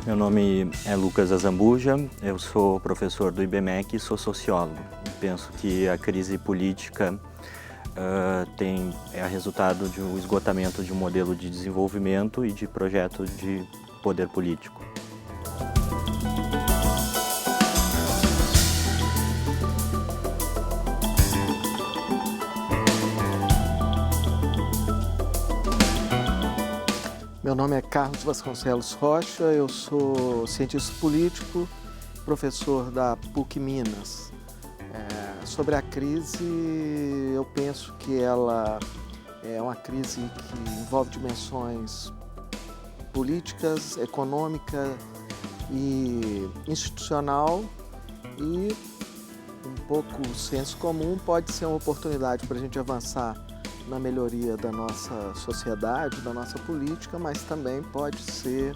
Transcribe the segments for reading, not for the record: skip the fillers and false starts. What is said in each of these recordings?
Meu nome é Lucas Azambuja, eu sou professor do IBMEC e sou sociólogo. Penso que a crise política é resultado de um esgotamento de um modelo de desenvolvimento e de projeto de poder político. Meu nome é Carlos Vasconcelos Rocha, eu sou cientista político, professor da PUC Minas. Sobre a crise, eu penso que ela é uma crise que envolve dimensões políticas, econômica e institucional, e um pouco senso comum pode ser uma oportunidade para a gente avançar na melhoria da nossa sociedade, da nossa política, mas também pode ser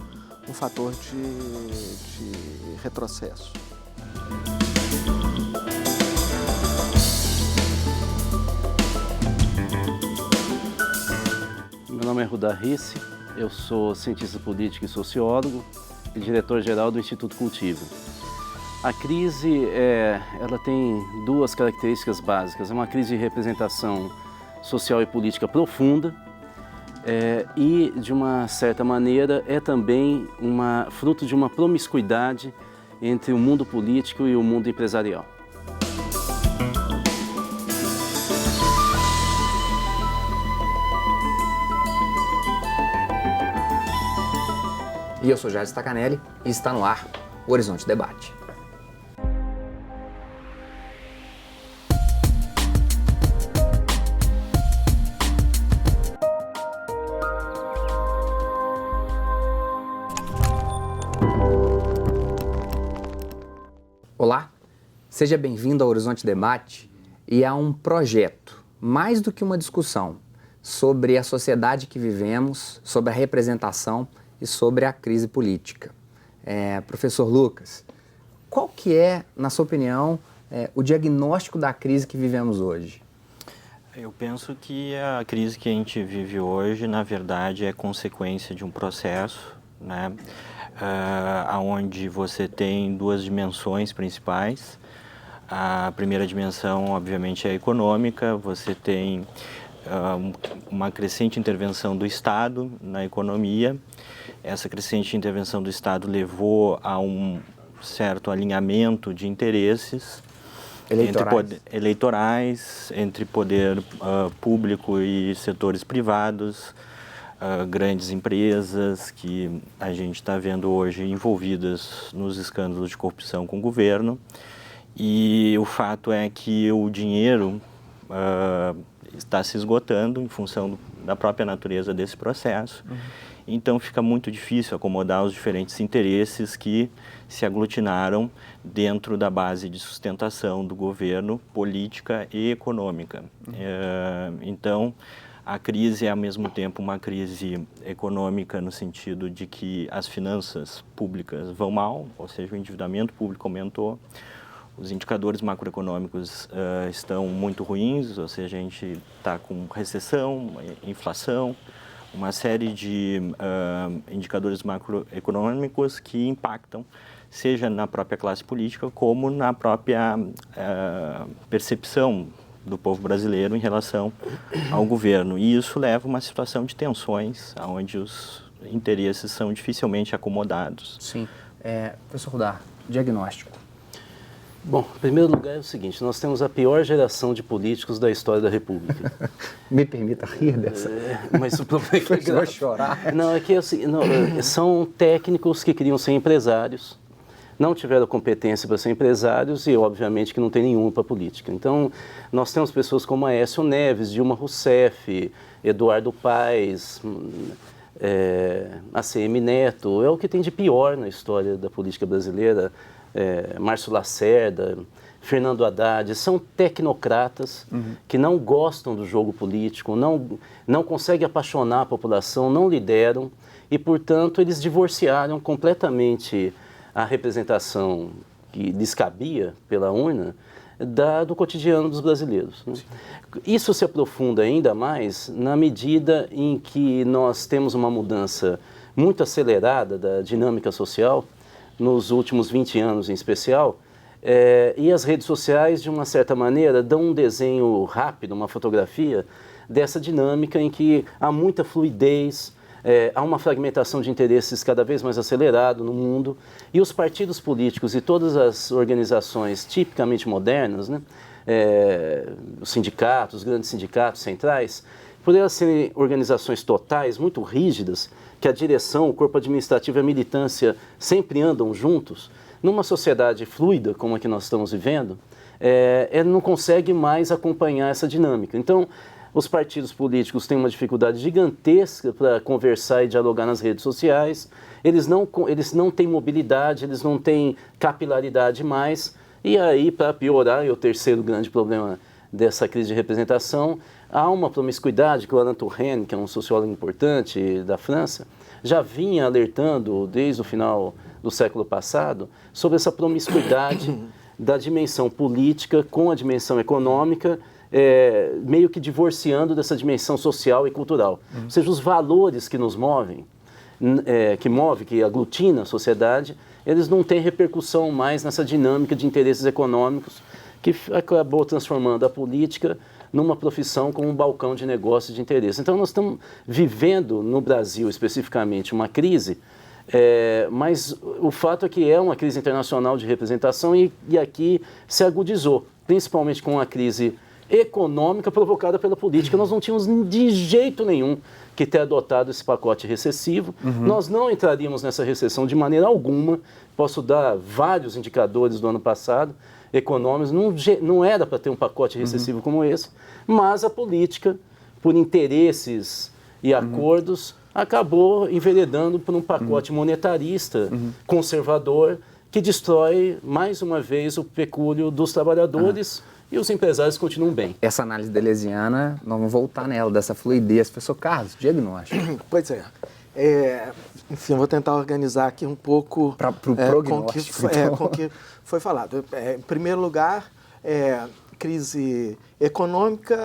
um fator de retrocesso. Meu nome é Rudar Risse, eu sou cientista político e sociólogo e diretor-geral do Instituto Cultivo. A crise ela tem duas características básicas. É uma crise de representação social e política profunda e, de uma certa maneira, é também fruto de uma promiscuidade entre o mundo político e o mundo empresarial. E eu sou Jair Stacanelli e está no ar o Horizonte Debate. Olá, seja bem-vindo ao Horizonte Debate e a um projeto, mais do que uma discussão, sobre a sociedade que vivemos, sobre a representação e sobre a crise política. Professor Lucas, qual que é, na sua opinião, o diagnóstico da crise que vivemos hoje? Eu penso que a crise que a gente vive hoje, na verdade, é consequência de um processo, né? Onde você tem duas dimensões principais. A primeira dimensão, obviamente, é a econômica. Você tem uma crescente intervenção do Estado na economia. Essa crescente intervenção do Estado levou a um certo alinhamento de interesses eleitorais entre poder público e setores privados, grandes empresas que a gente está vendo hoje envolvidas nos escândalos de corrupção com o governo. E o fato é que o dinheiro está se esgotando em função da própria natureza desse processo. Então fica muito difícil acomodar os diferentes interesses que se aglutinaram dentro da base de sustentação do governo, política e econômica. Então, a crise é, ao mesmo tempo, uma crise econômica no sentido de que as finanças públicas vão mal, ou seja, o endividamento público aumentou, os indicadores macroeconômicos estão muito ruins, ou seja, a gente está com recessão, inflação, uma série de indicadores macroeconômicos que impactam, seja na própria classe política, como na própria percepção do povo brasileiro em relação ao governo. E isso leva a uma situação de tensões, onde os interesses são dificilmente acomodados. Sim. Professor Rudar, diagnóstico. Bom, em primeiro lugar é o seguinte, nós temos a pior geração de políticos da história da República. Me permita rir dessa. Mas o problema é que vai chorar. Não, é que assim, são técnicos que queriam ser empresários, não tiveram competência para ser empresários e, obviamente, que não tem nenhuma para política. Então, nós temos pessoas como Aécio Neves, Dilma Rousseff, Eduardo Paes, ACM Neto, é o que tem de pior na história da política brasileira. Márcio Lacerda, Fernando Haddad, são tecnocratas que não gostam do jogo político, não conseguem apaixonar a população, não lideram e, portanto, eles divorciaram completamente a representação que lhes cabia pela urna do cotidiano dos brasileiros, né? Isso se aprofunda ainda mais na medida em que nós temos uma mudança muito acelerada da dinâmica social, nos últimos 20 anos em especial, e as redes sociais, de uma certa maneira, dão um desenho rápido, uma fotografia dessa dinâmica em que há muita fluidez, há uma fragmentação de interesses cada vez mais acelerado no mundo, e os partidos políticos e todas as organizações tipicamente modernas, né, os sindicatos, os grandes sindicatos centrais, por elas serem organizações totais, muito rígidas, que a direção, o corpo administrativo e a militância sempre andam juntos, numa sociedade fluida como a que nós estamos vivendo, ela não consegue mais acompanhar essa dinâmica. Então, os partidos políticos têm uma dificuldade gigantesca para conversar e dialogar nas redes sociais, eles não têm mobilidade, eles não têm capilaridade mais, e aí, para piorar, e o terceiro grande problema dessa crise de representação, há uma promiscuidade que o Alain Touraine, que é um sociólogo importante da França, já vinha alertando desde o final do século passado sobre essa promiscuidade da dimensão política com a dimensão econômica, meio que divorciando dessa dimensão social e cultural. Ou seja, os valores que nos movem, que aglutina a sociedade, eles não têm repercussão mais nessa dinâmica de interesses econômicos que acabou transformando a política numa profissão como um balcão de negócios de interesse. Então, nós estamos vivendo no Brasil, especificamente, uma crise, mas o fato é que é uma crise internacional de representação e aqui se agudizou, principalmente com a crise econômica provocada pela política. Nós não tínhamos de jeito nenhum que ter adotado esse pacote recessivo. Nós não entraríamos nessa recessão de maneira alguma. Posso dar vários indicadores do ano passado econômicos. Não era para ter um pacote recessivo como esse, mas a política, por interesses e acordos, acabou enveredando por um pacote monetarista, conservador, que destrói, mais uma vez, o pecúlio dos trabalhadores. E os empresários continuam bem. Essa análise deleuziana, nós vamos voltar nela, dessa fluidez. Professor Carlos, diagnóstico. Pois enfim, eu vou tentar organizar aqui um pouco para o prognóstico. Com o que foi falado. Em primeiro lugar, crise econômica,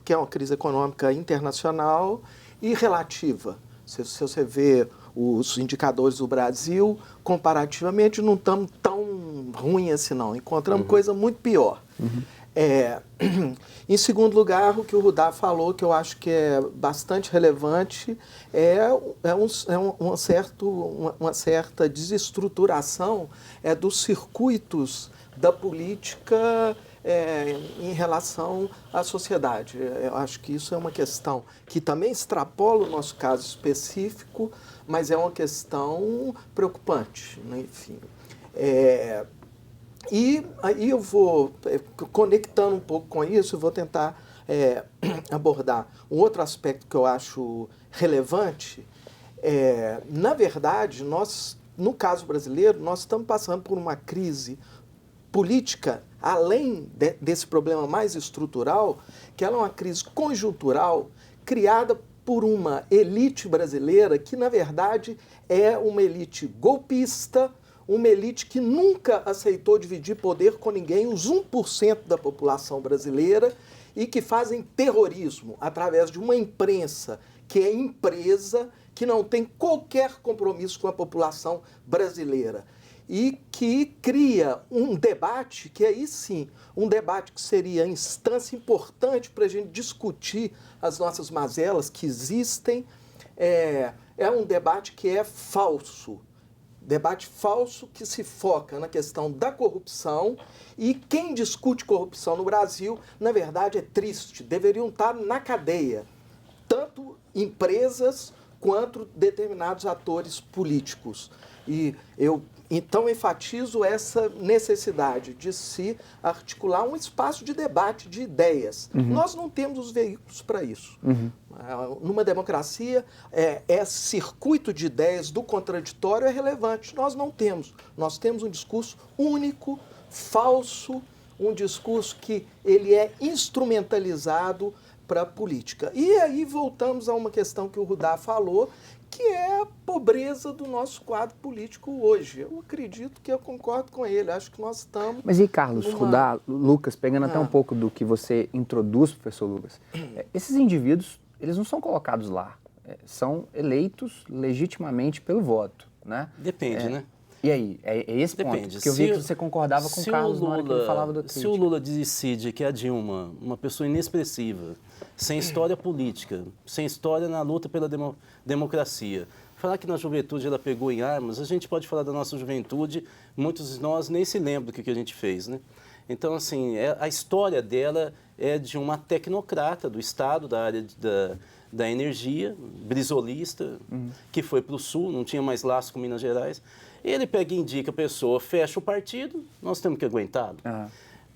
que é uma crise econômica internacional e relativa. Se você vê os indicadores do Brasil, comparativamente, não estamos tão ruim assim, não. Encontramos coisa muito pior. Em segundo lugar, o que o Rudá falou, que eu acho que é bastante relevante, uma certa desestruturação dos circuitos da política em relação à sociedade. Eu acho que isso é uma questão que também extrapola o nosso caso específico, mas é uma questão preocupante, né? Enfim. E aí eu vou, conectando um pouco com isso, eu vou tentar abordar um outro aspecto que eu acho relevante. Na verdade, nós, no caso brasileiro, nós estamos passando por uma crise política, além desse problema mais estrutural, que ela é uma crise conjuntural criada por uma elite brasileira que, na verdade, é uma elite golpista, uma elite que nunca aceitou dividir poder com ninguém, os 1% da população brasileira, e que fazem terrorismo através de uma imprensa que é empresa, que não tem qualquer compromisso com a população brasileira, e que cria um debate, que aí sim, um debate que seria instância importante para a gente discutir as nossas mazelas que existem, é um debate que é falso. Debate falso que se foca na questão da corrupção, e quem discute corrupção no Brasil, na verdade, é triste, deveriam estar na cadeia, tanto empresas quanto determinados atores políticos. E eu então enfatizo essa necessidade de se articular um espaço de debate de ideias. Nós não temos os veículos para isso. Numa democracia, esse circuito de ideias do contraditório é relevante. Nós não temos. Nós temos um discurso único, falso, um discurso que ele é instrumentalizado para a política. E aí voltamos a uma questão que o Rudá falou, que é a pobreza do nosso quadro político hoje. Eu acredito que eu concordo com ele, acho que nós estamos... Mas e Carlos, Rudá, Lucas, pegando até um Ah. pouco do que você introduz, professor Lucas, esses indivíduos, eles não são colocados lá, são eleitos legitimamente pelo voto, né? Depende, né? E aí, é esse ponto? Depende. Porque eu vi que você concordava com o Carlos na hora que ele falava da crítica. Se o Lula decide que a Dilma, uma pessoa inexpressiva, sem história política, sem história na luta pela democracia, falar que na juventude ela pegou em armas, a gente pode falar da nossa juventude, muitos de nós nem se lembram do que a gente fez, né? Então, assim, a história dela é de uma tecnocrata do Estado, da área da energia, brisolista, que foi para o Sul, não tinha mais laço com Minas Gerais. Ele pega e indica a pessoa, fecha o partido, nós temos que aguentá-lo.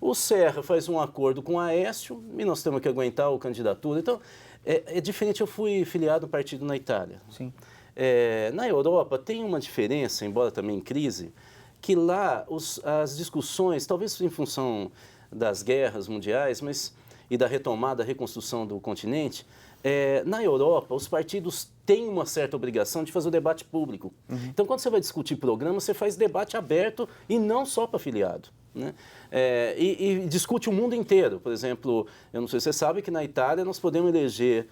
O Serra faz um acordo com o Aécio e nós temos que aguentar a candidatura. Então, é diferente. Eu fui filiado ao partido na Itália. Sim. Na Europa tem uma diferença, embora também em crise, que lá as discussões, talvez em função das guerras mundiais, e da retomada, da reconstrução do continente, na Europa, os partidos têm uma certa obrigação de fazer o debate público. Então, quando você vai discutir programa, você faz debate aberto e não só para afiliado, né? E discute o mundo inteiro. Por exemplo, eu não sei se você sabe que na Itália nós podemos eleger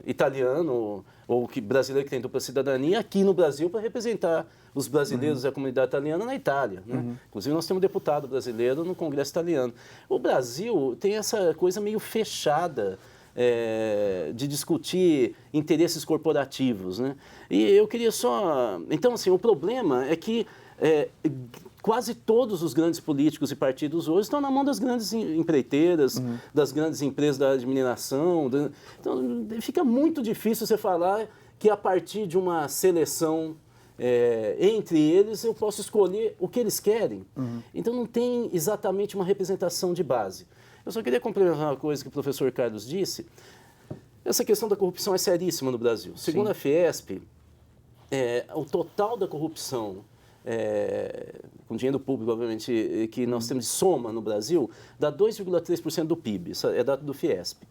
italiano ou brasileiro que tem dupla cidadania aqui no Brasil para representar os brasileiros e a comunidade italiana na Itália, né? Inclusive, nós temos um deputado brasileiro no Congresso italiano. O Brasil tem essa coisa meio fechada de discutir interesses corporativos, né? E eu queria só... Então, assim, o problema é que quase todos os grandes políticos e partidos hoje estão na mão das grandes empreiteiras, das grandes empresas da área de mineração. Então, fica muito difícil você falar que a partir de uma seleção entre eles eu posso escolher o que eles querem. Então, não tem exatamente uma representação de base. Eu só queria complementar uma coisa que o professor Carlos disse. Essa questão da corrupção é seríssima no Brasil. Segundo a Fiesp, o total da corrupção, com dinheiro público, obviamente, que nós temos de soma no Brasil, dá 2,3% do PIB. Isso é dado do Fiesp.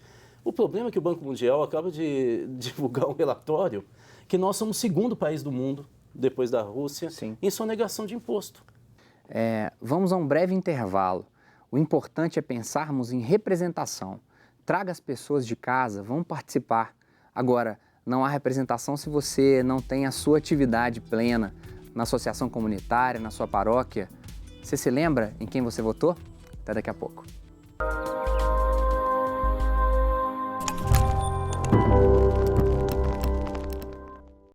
O problema é que o Banco Mundial acaba de divulgar um relatório que nós somos o segundo país do mundo, depois da Rússia, em sonegação de imposto. Vamos a um breve intervalo. O importante é pensarmos em representação. Traga as pessoas de casa, vão participar. Agora, não há representação se você não tem a sua atividade plena na associação comunitária, na sua paróquia. Você se lembra em quem você votou? Até daqui a pouco.